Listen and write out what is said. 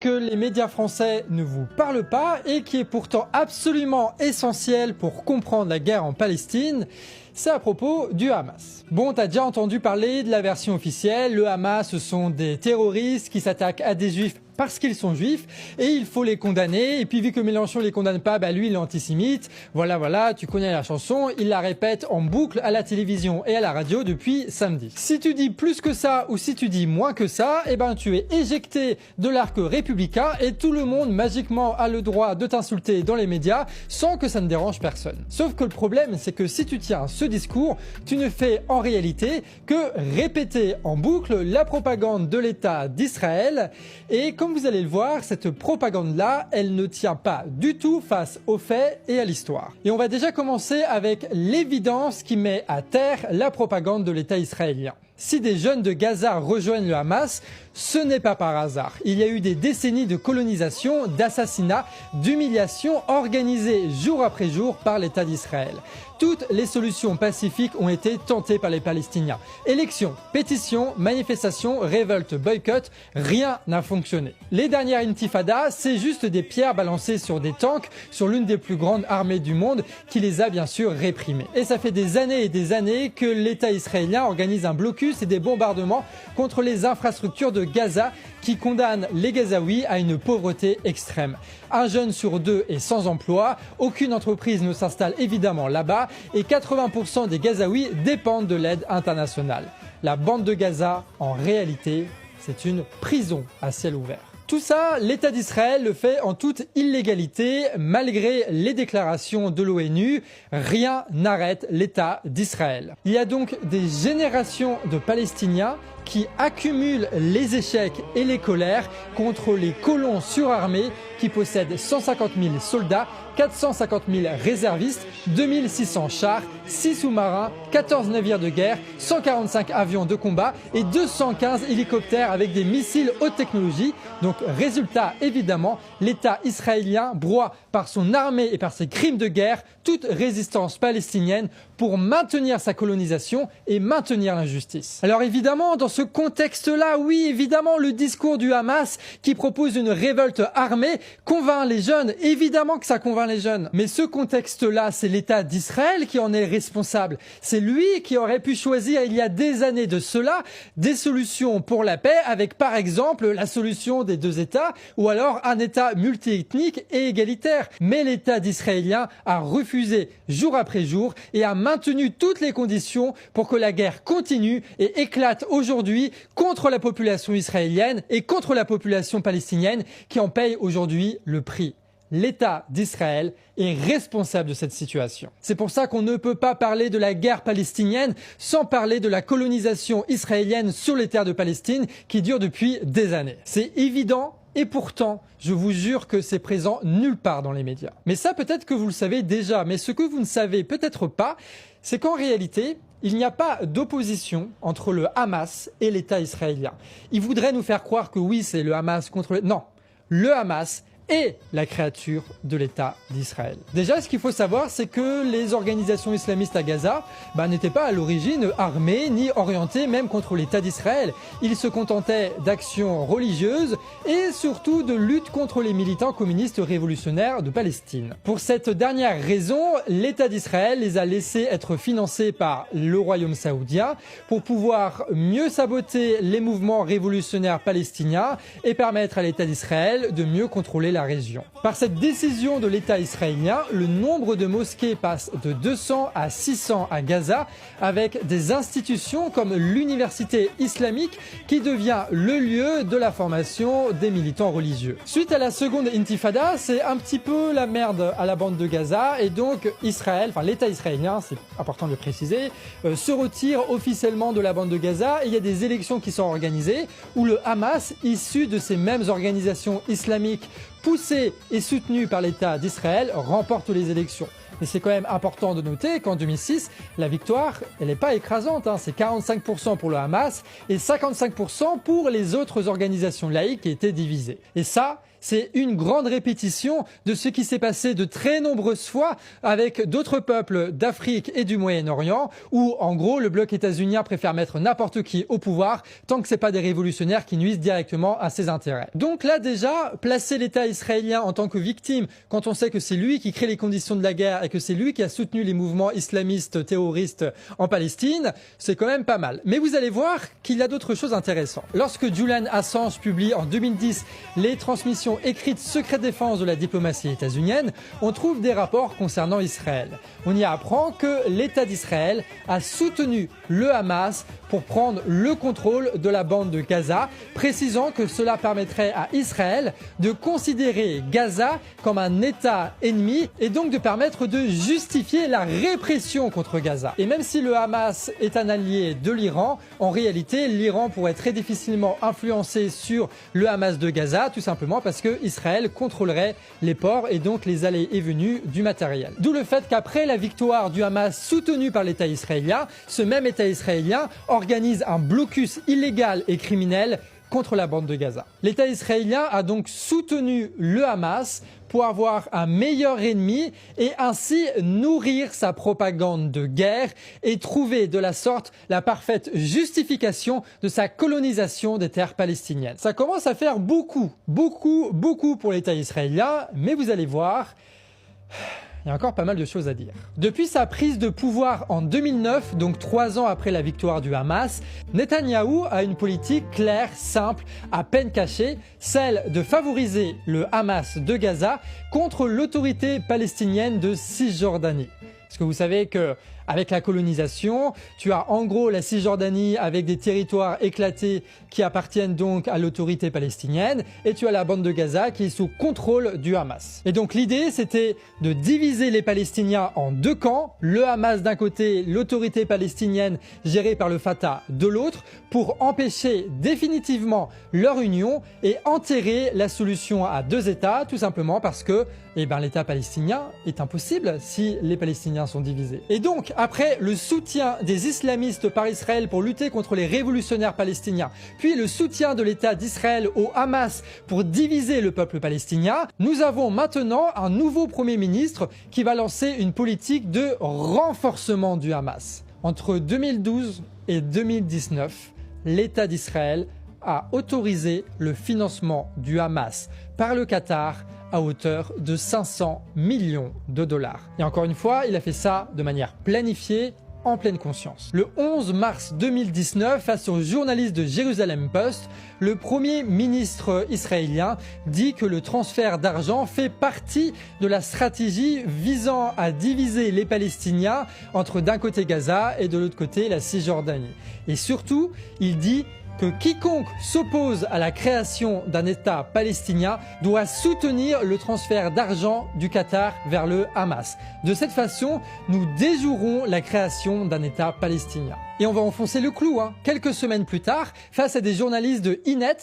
Que les médias français ne vous parlent pas et qui est pourtant absolument essentiel pour comprendre la guerre en Palestine, c'est à propos du Hamas. Bon, t'as déjà entendu parler de la version officielle, le Hamas ce sont des terroristes qui s'attaquent à des juifs parce qu'ils sont juifs et il faut les condamner. Et puis vu que Mélenchon les condamne pas, lui il est antisémite. Voilà, tu connais la chanson, il la répète en boucle à la télévision et à la radio depuis samedi. Si tu dis plus que ça ou si tu dis moins que ça, tu es éjecté de l'arc républicain et tout le monde magiquement a le droit de t'insulter dans les médias sans que ça ne dérange personne. Sauf que le problème c'est que si tu tiens ce discours, tu ne fais en réalité que répéter en boucle la propagande de l'État d'Israël et comme vous allez le voir, cette propagande-là, elle ne tient pas du tout face aux faits et à l'histoire. Et on va déjà commencer avec l'évidence qui met à terre la propagande de l'État israélien. Si des jeunes de Gaza rejoignent le Hamas, ce n'est pas par hasard. Il y a eu des décennies de colonisation, d'assassinats, d'humiliations organisées jour après jour par l'État d'Israël. Toutes les solutions pacifiques ont été tentées par les Palestiniens. Élections, pétitions, manifestations, révoltes, boycotts, rien n'a fonctionné. Les dernières intifadas, c'est juste des pierres balancées sur des tanks, sur l'une des plus grandes armées du monde, qui les a bien sûr réprimées. Et ça fait des années et des années que l'État israélien organise un blocus et des bombardements contre les infrastructures de Gaza qui condamnent les Gazaouis à une pauvreté extrême. Un jeune sur deux est sans emploi, aucune entreprise ne s'installe évidemment là-bas et 80% des Gazaouis dépendent de l'aide internationale. La bande de Gaza, en réalité, c'est une prison à ciel ouvert. Tout ça, l'État d'Israël le fait en toute illégalité, malgré les déclarations de l'ONU. Rien n'arrête l'État d'Israël. Il y a donc des générations de Palestiniens qui accumulent les échecs et les colères contre les colons surarmés qui possèdent 150 000 soldats, 450 000 réservistes, 2600 chars, 6 sous-marins, 14 navires de guerre, 145 avions de combat et 215 hélicoptères avec des missiles haute technologie. Donc résultat, évidemment, l'État israélien broie par son armée et par ses crimes de guerre toute résistance palestinienne pour maintenir sa colonisation et maintenir l'injustice. Alors évidemment, dans ce contexte-là, oui, évidemment, le discours du Hamas qui propose une révolte armée convainc les jeunes. Évidemment que ça convainc les jeunes. Mais ce contexte-là, c'est l'État d'Israël qui en est responsable. C'est lui qui aurait pu choisir il y a des années de cela des solutions pour la paix avec par exemple la solution des deux États ou alors un État multiethnique et égalitaire. Mais l'État d'Israélien a refusé jour après jour et a maintenu toutes les conditions pour que la guerre continue et éclate aujourd'hui contre la population israélienne et contre la population palestinienne qui en paye aujourd'hui le prix. L'État d'Israël est responsable de cette situation. C'est pour ça qu'on ne peut pas parler de la guerre palestinienne sans parler de la colonisation israélienne sur les terres de Palestine qui dure depuis des années. C'est évident. Et pourtant, je vous jure que c'est présent nulle part dans les médias. Mais ça, peut-être que vous le savez déjà, mais ce que vous ne savez peut-être pas, c'est qu'en réalité, il n'y a pas d'opposition entre le Hamas et l'État israélien. Ils voudraient nous faire croire que oui, c'est le Hamas contre le... Non, le Hamas et la créature de l'État d'Israël. Déjà, ce qu'il faut savoir, c'est que les organisations islamistes à Gaza n'étaient pas à l'origine armées ni orientées même contre l'État d'Israël. Ils se contentaient d'actions religieuses et surtout de lutte contre les militants communistes révolutionnaires de Palestine. Pour cette dernière raison, l'État d'Israël les a laissés être financés par le royaume saoudien pour pouvoir mieux saboter les mouvements révolutionnaires palestiniens et permettre à l'État d'Israël de mieux contrôler la région. Par cette décision de l'État israélien, le nombre de mosquées passe de 200 à 600 à Gaza, avec des institutions comme l'université islamique qui devient le lieu de la formation des militants religieux. Suite à la seconde intifada, c'est un petit peu la merde à la bande de Gaza et donc Israël, l'État israélien, c'est important de le préciser, se retire officiellement de la bande de Gaza et il y a des élections qui sont organisées où le Hamas, issu de ces mêmes organisations islamiques poussé et soutenu par l'État d'Israël, remporte les élections. Mais c'est quand même important de noter qu'en 2006, la victoire, elle n'est pas écrasante, hein. C'est 45% pour le Hamas et 55% pour les autres organisations laïques qui étaient divisées. Et ça, c'est une grande répétition de ce qui s'est passé de très nombreuses fois avec d'autres peuples d'Afrique et du Moyen-Orient où, en gros, le bloc états-unien préfère mettre n'importe qui au pouvoir tant que c'est pas des révolutionnaires qui nuisent directement à ses intérêts. Donc là, déjà, placer l'État israélien en tant que victime quand on sait que c'est lui qui crée les conditions de la guerre et que c'est lui qui a soutenu les mouvements islamistes terroristes en Palestine, c'est quand même pas mal. Mais vous allez voir qu'il y a d'autres choses intéressantes. Lorsque Julian Assange publie en 2010 les transmissions écrites secret défense de la diplomatie états-unienne, on trouve des rapports concernant Israël. On y apprend que l'État d'Israël a soutenu le Hamas pour prendre le contrôle de la bande de Gaza, précisant que cela permettrait à Israël de considérer Gaza comme un État ennemi et donc de permettre de justifier la répression contre Gaza. Et même si le Hamas est un allié de l'Iran, en réalité, l'Iran pourrait très difficilement influencer sur le Hamas de Gaza, tout simplement parce que Israël contrôlerait les ports et donc les allées et venues du matériel. D'où le fait qu'après la victoire du Hamas soutenu par l'État israélien, ce même État israélien organise un blocus illégal et criminel contre la bande de Gaza. L'État israélien a donc soutenu le Hamas pour avoir un meilleur ennemi et ainsi nourrir sa propagande de guerre et trouver de la sorte la parfaite justification de sa colonisation des terres palestiniennes. Ça commence à faire beaucoup pour l'État israélien, mais vous allez voir, il y a encore pas mal de choses à dire. Depuis sa prise de pouvoir en 2009, donc 3 ans après la victoire du Hamas, Netanyahou a une politique claire, simple, à peine cachée, celle de favoriser le Hamas de Gaza contre l'autorité palestinienne de Cisjordanie. Parce que vous savez que avec la colonisation, tu as en gros la Cisjordanie avec des territoires éclatés qui appartiennent donc à l'autorité palestinienne et tu as la bande de Gaza qui est sous contrôle du Hamas. Et donc l'idée c'était de diviser les Palestiniens en 2 camps, le Hamas d'un côté, l'autorité palestinienne gérée par le Fatah de l'autre, pour empêcher définitivement leur union et enterrer la solution à 2 États, tout simplement parce que l'État palestinien est impossible si les Palestiniens sont divisés. Et donc, après le soutien des islamistes par Israël pour lutter contre les révolutionnaires palestiniens, puis le soutien de l'État d'Israël au Hamas pour diviser le peuple palestinien, nous avons maintenant un nouveau Premier ministre qui va lancer une politique de renforcement du Hamas. Entre 2012 et 2019, l'État d'Israël a autorisé le financement du Hamas par le Qatar à hauteur de 500 millions de dollars. Et encore une fois, il a fait ça de manière planifiée, en pleine conscience. Le 11 mars 2019, face aux journalistes de Jerusalem Post, le Premier ministre israélien dit que le transfert d'argent fait partie de la stratégie visant à diviser les Palestiniens entre d'un côté Gaza et de l'autre côté la Cisjordanie. Et surtout, il dit que quiconque s'oppose à la création d'un État palestinien doit soutenir le transfert d'argent du Qatar vers le Hamas. De cette façon, nous déjouerons la création d'un État palestinien. Et on va enfoncer le clou, Quelques semaines plus tard, face à des journalistes de Inet,